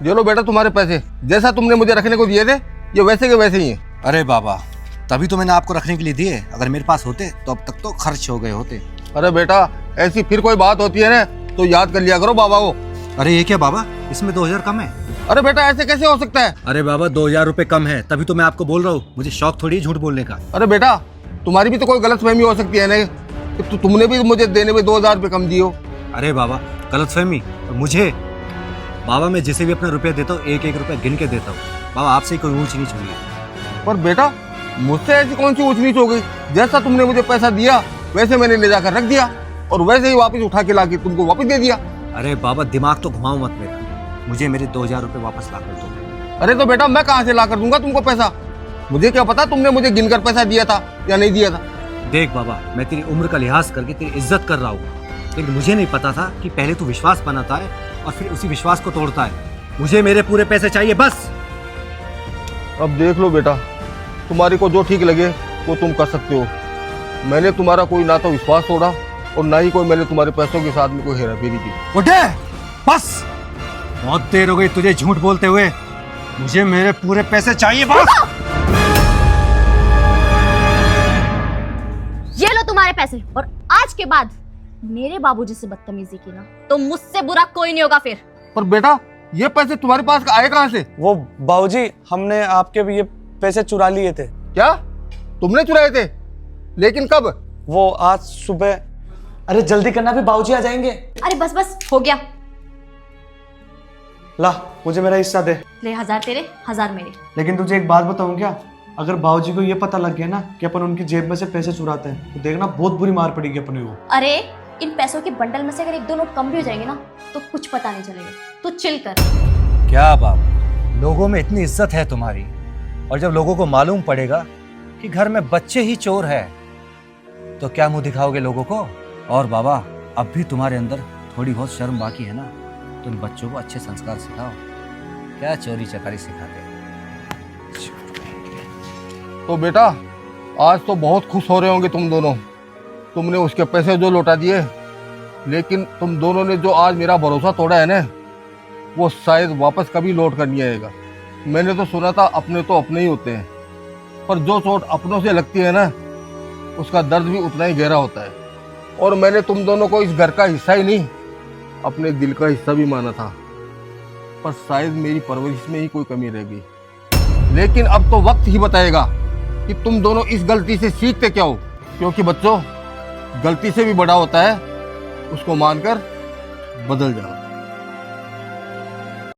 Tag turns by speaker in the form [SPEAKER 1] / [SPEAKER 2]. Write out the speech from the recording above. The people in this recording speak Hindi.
[SPEAKER 1] ये लो बेटा तुम्हारे पैसे, जैसा तुमने मुझे रखने को दिए थे ये वैसे के वैसे ही हैं।
[SPEAKER 2] अरे बाबा, तभी तो मैंने आपको रखने के लिए दिए, अगर मेरे पास होते तो अब तक तो खर्च हो गए होते।
[SPEAKER 1] अरे बेटा ऐसी फिर कोई बात होती है ना तो याद कर लिया करो बाबा को।
[SPEAKER 2] अरे ये क्या बाबा, इसमें 2000 कम है?
[SPEAKER 1] अरे बेटा ऐसे कैसे हो सकता है?
[SPEAKER 2] अरे बाबा 2000 रुपए कम है, तभी तो मैं आपको बोल रहा हूँ, मुझे शौक थोड़ी है झूठ बोलने का।
[SPEAKER 1] अरे बेटा तुम्हारी भी तो कोई गलतफहमी हो सकती है ना कि तुमने भी मुझे देने में 2000 रुपये कम दिए हो।
[SPEAKER 2] अरे बाबा गलतफहमी मुझे, बाबा मैं जिसे भी अपना रुपया देता हूँ एक एक रुपया गिन के देता हूँ। बाबा आपसे ही कोई ऊंच नीच हुई है।
[SPEAKER 1] पर बेटा मुझसे ऐसी कौन सी ऊंच नीच हो गई? जैसा तुमने मुझे पैसा दिया वैसे मैंने ले जाकर रख दिया और वैसे ही वापस उठा के लाके तुमको वापस दे दिया।
[SPEAKER 2] अरे बाबा दिमाग तो घुमाओ मत मेरा, मुझे मेरे 2000 रुपये वापस ला कर दो।
[SPEAKER 1] अरे तो बेटा मैं कहाँ से ला कर दूंगा तुमको पैसा? मुझे क्या पता तुमने मुझे गिनकर पैसा दिया था या नहीं दिया था।
[SPEAKER 2] देख बाबा, मैं तेरी उम्र का लिहाज करके तेरी इज्जत कर रहा हूँ, लेकिन मुझे नहीं पता था कि पहले तू विश्वास बनाता है और फिर उसी विश्वास को तोड़ता है। मुझे मेरे पूरे पैसे चाहिए बस।
[SPEAKER 1] अब देख लो बेटा, तुम्हारी को जो ठीक लगे वो तुम कर सकते हो। मैंने तुम्हारा कोई ना तो विश्वास तोड़ा और ना ही कोई मैंने तुम्हारे पैसों के साथ में कोई हेरा फेरी की।
[SPEAKER 2] उठे बस, बहुत देर हो गई तुझे झूठ बोलते हुए, मुझे मेरे पूरे पैसे चाहिए बस।
[SPEAKER 3] ये लो तुम्हारे पैसे, और आज के बाद मेरे बाबूजी से बदतमीजी की ना तो मुझसे बुरा कोई नहीं होगा फिर।
[SPEAKER 1] पर बेटा ये पैसे तुम्हारे पास आए कहाँ से?
[SPEAKER 4] वो बाबूजी, हमने आपके भी ये पैसे चुरा लिए थे।
[SPEAKER 1] क्या तुमने चुराए थे? लेकिन कब?
[SPEAKER 4] वो आज सुबह। अरे जल्दी करना, भी बाबूजी आ जाएंगे।
[SPEAKER 3] अरे बस बस हो गया,
[SPEAKER 4] ला मुझे मेरा हिस्सा दे।
[SPEAKER 3] ले 1000 तेरे 1000 मेरे।
[SPEAKER 4] लेकिन तुझे एक बात बताऊं क्या, अगर बाबूजी को ये पता लग गया ना कि अपन उनकी जेब में से पैसे चुराते हैं तो देखना बहुत बुरी मार पड़ेगी अपने को।
[SPEAKER 3] अरे इन पैसों के बंडल में से अगर एक दो नोट कम भी हो जाएंगे ना तो कुछ पता नहीं चलेगा। तू चिल कर।
[SPEAKER 2] क्या बाबा, लोगों में इतनी इज्जत है तुम्हारी, और जब लोगों को मालूम पड़ेगा कि घर में बच्चे ही चोर है तो क्या मुंह दिखाओगे लोगों को? और बाबा अब भी तुम्हारे अंदर थोड़ी बहुत शर्म बाकी है ना, तो इन बच्चों को अच्छे संस्कार सिखाओ, क्या चोरी चकारी सिखाते।
[SPEAKER 1] तो बेटा आज तो बहुत खुश हो रहे होंगे तुम दोनों, तुमने उसके पैसे जो लौटा दिए। लेकिन तुम दोनों ने जो आज मेरा भरोसा तोड़ा है ना वो शायद वापस कभी लौट कर नहीं आएगा। मैंने तो सुना था अपने तो अपने ही होते हैं, पर जो चोट अपनों से लगती है ना उसका दर्द भी उतना ही गहरा होता है। और मैंने तुम दोनों को इस घर का हिस्सा ही नहीं अपने दिल का हिस्सा भी माना था, पर शायद मेरी परवरिश में ही कोई कमी रह गई। लेकिन अब तो वक्त ही बताएगा कि तुम दोनों इस गलती से सीखते क्या हो। क्योंकि बच्चों, गलती से भी बड़ा होता है उसको मानकर बदल जाओ।